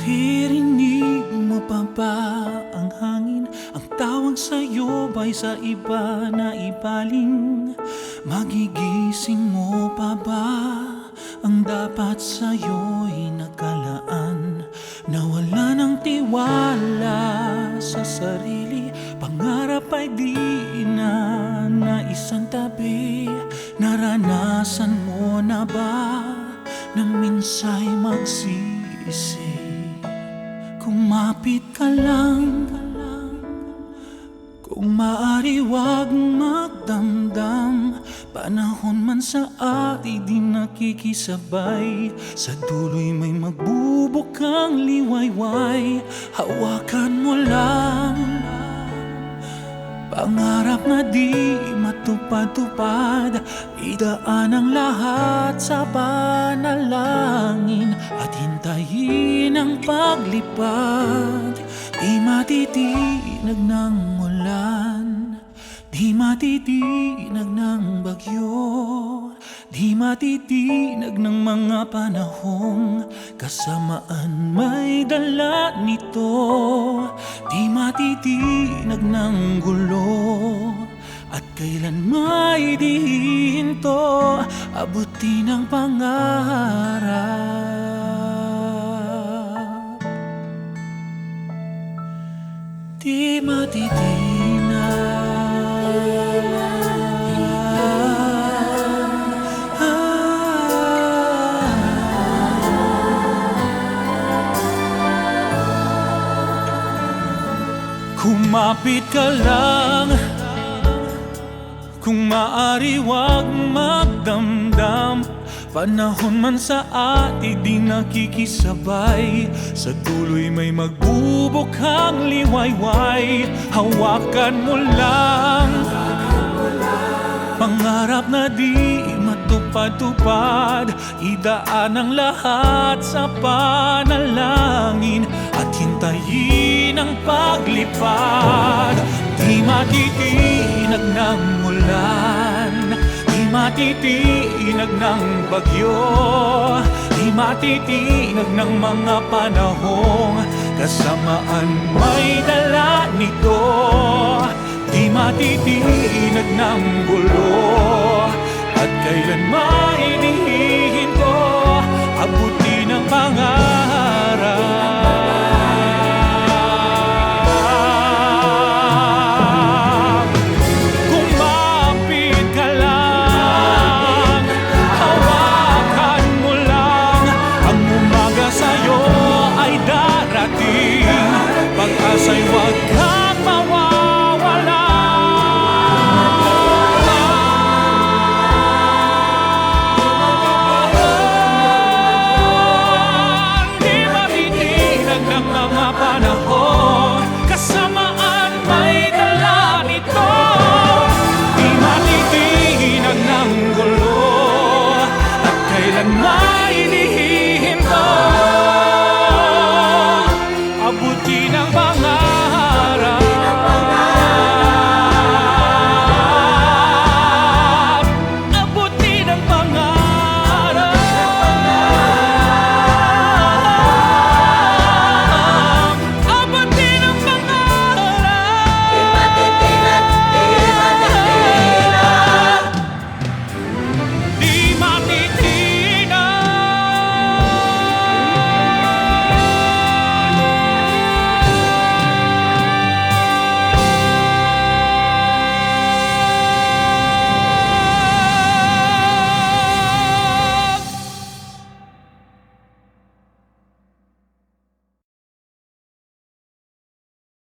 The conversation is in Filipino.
Naririnig mo pa ba ang hangin? Ang tawag sa'yo ba'y sa iba na ibaling? Magigising mo pa ba ang dapat sa'yo'y nakalaan? Nawala ng tiwala sa sarili, pangarap ay di na naisantabi. Naranasan mo na ba na minsa'y magsisi? Kumapit ka lang, kung maaari wag magdamdam. Panahon man sa atin di nakikisabay, sa dulo'y may magbubukang liwayway. Hawakan mo lang pangarap na di matupad-tupad, idaan ang lahat sa panalangin at hintayin ang paglipad. Di matitinag ng ulan, di matitinag ng bagyo, di matitinag ng mga panahong kasamaan may dala nito. Di matitinag ng gulo at kailan may di hinto abutin ang pangarap. Di matitinag. Kumapit ka lang, kung maaari wag magdamdam. Panahon man sa atin di nakikisabay, sa dulo'y may magbubukhang liwayway. Hawakan mo lang pangarap na di matupad-tupad, idaan ang lahat sa panalangin at hintayin ang paglipad. Di matitinag ng ulan, di matitinag ng bagyo, di matitinag ng mga panahong kasamaan may dala nito. Di matitinag ng gulo at kailan may di hinto abutin ang pangarap.